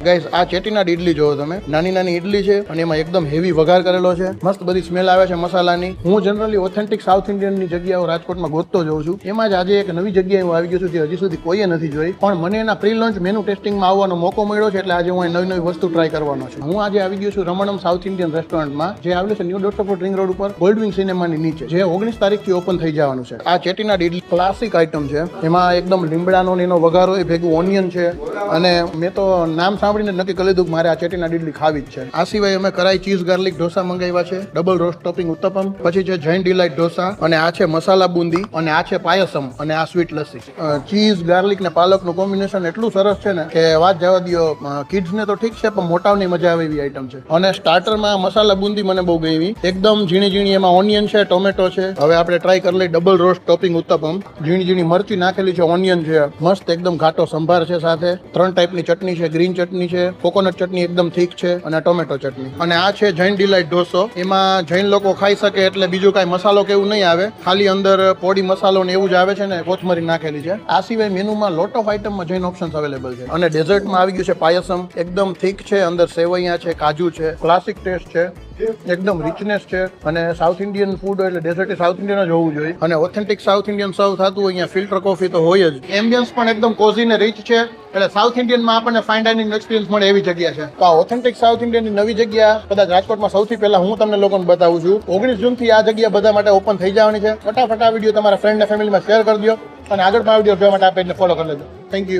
Guys આ ચેટીનાડ ઇડલી જોવો તમે, નાની નાની ઇડલી છે અને એમાં એકદમ હેવી વઘાર કરેલો છે, મસ્ત બધી સ્મેલ આવે છે મસાલાની. હું જનરલી ઓથેન્ટિક સાઉથ ઇન્ડિયનની જગ્યાઓ રાજકોટમાં ગોતતો જોઉં છું, એમાં જ આજે એક નવી જગ્યાએ હું આવી ગયો છું જે હજી સુધી કોઈએ નથી જોઈ, પણ મને એના પ્રી લોન્ચ મેનુ ટેસ્ટિંગમાં આવવાનો મોકો મળ્યો છે, એટલે આજે હું નવી નવી વસ્તુ ટ્રાય કરવાનો છું. હું આજે આવી ગયો છું રમણમ સાઉથ ઇન્ડિયન રેસ્ટોરન્ટમાં, જે આવેલું છે ન્યૂ ડોટ્સફોર્ટ રિંગ રોડ ઉપર ગોલ્ડવિંગ સિનેમાની નીચે, જે 19 તારીખથી ઓપન થઈ જવાનું છે. આ ચેટીનાડ ઇડલી ક્લાસિક આઈટમ છે, એમાં એકદમ લીમડાનો એનો વઘાર હોય, ભેગું ઓનિયન છે, અને મેં તો નામ સાંભળીને નક્કી કરી લીધું મારે આ ચેટીનાડ ઇડલી ખાવી જ છે. આ સિવાય અમે કરાઈ ચીઝ ગાર્લિક ઢોસા મંગાવ્યા છે, ડબલ રોસ્ટ ટોપિંગ ઉત્તપમ, પછી છે જૈન ડિલાઇટ ઢોસા, અને આ છે મસાલા બુંદી, અને આ છે પાયસમ, અને આ સ્વીટ લસ્સી. ચીઝ ગાર્લિક ને પાલકનું કોમ્બિનેશન એટલું સરસ છે ને કે વાત જવા દો. કિડ્સ ને તો ઠીક છે, પણ મોટાઓની મજા આવે એવી આઈટમ છે. અને સ્ટાર્ટરમાં મસાલા બુંદી મને બહુ ગમી, એકદમ ઝીણી ઝીણી એમાં ઓનિયન છે, ટોમેટો છે. હવે આપણે ટ્રાય કરી લઈએ ડબલ રોસ્ટ ટોપિંગ ઉત્તપમ. ઝીણી ઝીણી મરચી નાખેલી છે, ઓનિયન છે, મસ્ત એકદમ ઘાટો સંભાર છે, સાથે 3 ટાઈપની ચટણી છે, ગ્રીન ચટણી છે, કોકોનટ ચટણી એકદમ થીક છે, અને ટોમેટો ચટણી. અને આ છે જૈન ડિલાઇટ ઢોસો. એમાં જૈન લોકો ખાઈ શકે એટલે બીજું કાંઈ મસાલો કે એવું નહીં આવે, ખાલી અંદર પોડી મસાલો ને એવું જ આવે છે, ને કોથમરી નાખેલી છે. આ સિવાય મેનુમાં લોટ ઓફ આઈટમમાં જૈન ઓપ્શન્સ અવેલેબલ છે. અને ડેઝર્ટમાં આવી ગયું છે પાયસમ, એકદમ થીક છે, અંદર સેવૈયા છે, કાજુ છે, ક્લાસિક ટેસ્ટ છે, એકદમ રિચનેસ છે. અને સાઉથ ઇન્ડિયન ફૂડ એટલે ડેઝર્ટ સાઉથ ઇન્ડિયન જ હોવું જોઈએ, અને ઓથેન્ટિક સાઉથ ઇન્ડિયન સર્વ થતું હોય. અહીંયા ફિલ્ટર કોફી તો હોય જ. એમ્બિયન્સ પણ એકદમ કોઝી ને રીચ છે, એટલે સાઉથ ઇન્ડિયનમાં આપણને ફાઇન ડાઇનિંગ એક્સપિરિયન્સ મળે એવી જગ્યા છે. તો આ ઓથેન્ટિક સાઉથ ઇન્ડિયનની નવી જગ્યા કદાચ રાજકોટમાં સૌથી પહેલા હું તમને લોકોને બતાવું છું. 19 જૂનથી આ જગ્યા બધા માટે ઓપન થઈ જવાની છે. ફટાફટ આ વિડીયો તમારા ફ્રેન્ડ ને ફેમિલીમાં શેર કરી દો, અને આગળ પણ આ વિડીયો જોવા માટે આ પેજને ફોલો કરી લેજો. Thank you.